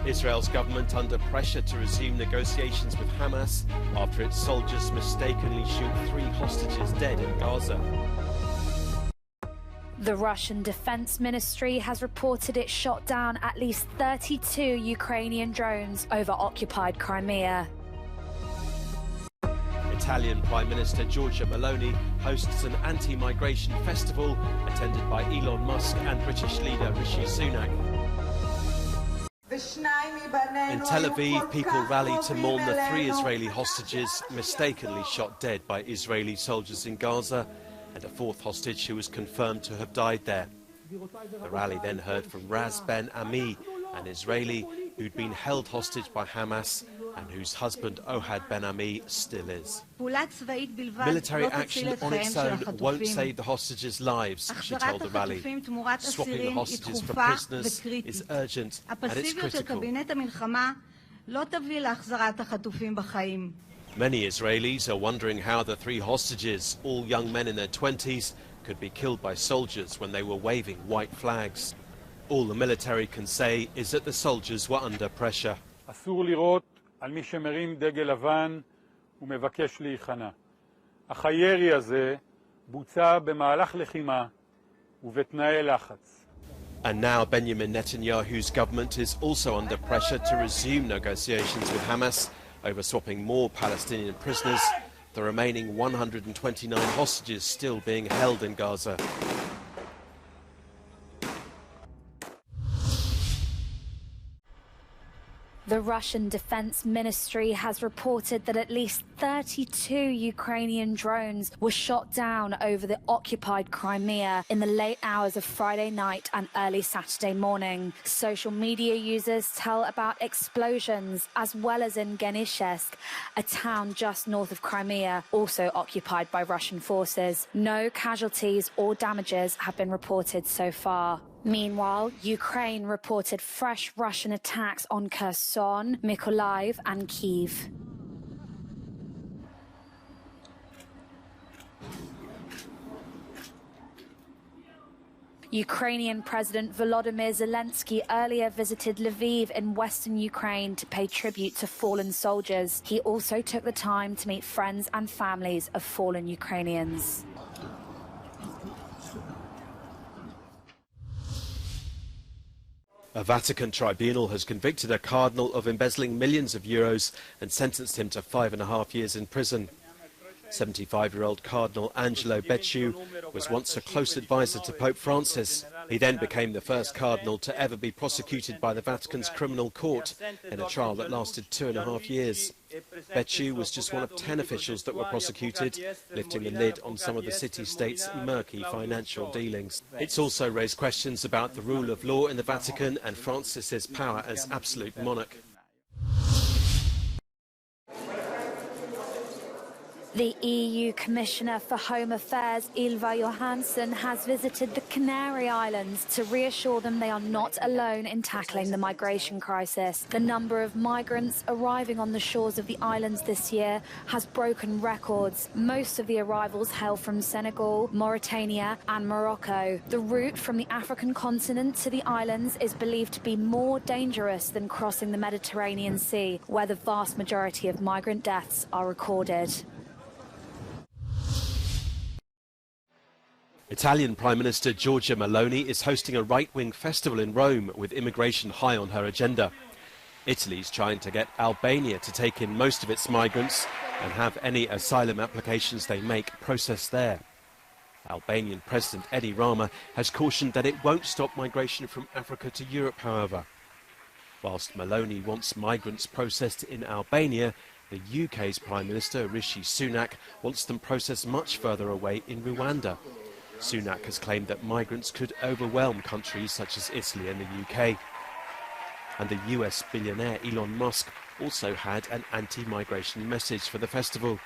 Israel's government under pressure to resume negotiations with Hamas after its soldiers mistakenly shoot 3 hostages dead in Gaza. The Russian Defense Ministry has reported it shot down at least 32 Ukrainian drones over occupied Crimea. Italian Prime Minister Giorgia Meloni hosts an anti-migration festival attended by Elon Musk and British leader Rishi Sunak. In Tel Aviv, people rally to mourn the 3 Israeli hostages mistakenly shot dead by Israeli soldiers in Gaza, and a 4th hostage who was confirmed to have died there. The rally then heard from Raz Ben Ami, an Israeli who'd been held hostage by Hamas and whose husband Ohad Ben Ami still is. Military action on its own won't save the hostages' lives, she told the rally. Swapping the hostages for prisoners is urgent and it's critical. Many Israelis are wondering how the 3 hostages, all young men in their 20s, could be killed by soldiers when they were waving white flags. All the military can say is that the soldiers were under pressure. אסור לירות על מי שמרים דגל לבן ומבקש להיכנע. אך הירי הזה בוצע במהלך לחימה ובתנאי לחץ. And now Benjamin Netanyahu's government is also under pressure to resume negotiations with Hamas over swapping more Palestinian prisoners, the remaining 129 hostages still being held in Gaza. The Russian Defense Ministry has reported that at least 32 Ukrainian drones were shot down over the occupied Crimea in the late hours of Friday night and early Saturday morning. Social media users tell about explosions as well as in Genishevsk, a town just north of Crimea, also occupied by Russian forces. No casualties or damages have been reported so far. Meanwhile, Ukraine reported fresh Russian attacks on Kherson, Mykolaiv and Kyiv. Ukrainian President Volodymyr Zelensky earlier visited Lviv in western Ukraine to pay tribute to fallen soldiers. He also took the time to meet friends and families of fallen Ukrainians. A Vatican tribunal has convicted a cardinal of embezzling millions of euros and sentenced him to 5.5 years in prison. 75-year-old Cardinal Angelo Becciu was once a close advisor to Pope Francis. He then became the first cardinal to ever be prosecuted by the Vatican's criminal court in a trial that lasted 2.5 years. Becciu was just one of 10 officials that were prosecuted, lifting the lid on some of the city-state's murky financial dealings. It's also raised questions about the rule of law in the Vatican and Francis's power as absolute monarch. The EU Commissioner for Home Affairs, Ylva Johansson, has visited the Canary Islands to reassure them they are not alone in tackling the migration crisis. The number of migrants arriving on the shores of the islands this year has broken records. Most of the arrivals hail from Senegal, Mauritania and Morocco. The route from the African continent to the islands is believed to be more dangerous than crossing the Mediterranean Sea, where the vast majority of migrant deaths are recorded. Italian Prime Minister Giorgia Meloni is hosting a right-wing festival in Rome with immigration high on her agenda. Italy's trying to get Albania to take in most of its migrants and have any asylum applications they make processed there. Albanian President Edi Rama has cautioned that it won't stop migration from Africa to Europe, however. Whilst Meloni wants migrants processed in Albania, the UK's Prime Minister Rishi Sunak wants them processed much further away in Rwanda. Sunak has claimed that migrants could overwhelm countries such as Italy and the UK. And the US billionaire Elon Musk also had an anti-migration message for the festival.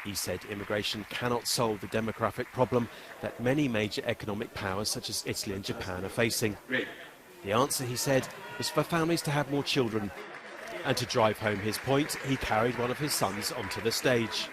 He said immigration cannot solve the demographic problem that many major economic powers such as Italy and Japan are facing. The answer, he said, was for families to have more children. And to drive home his point, he carried one of his sons onto the stage.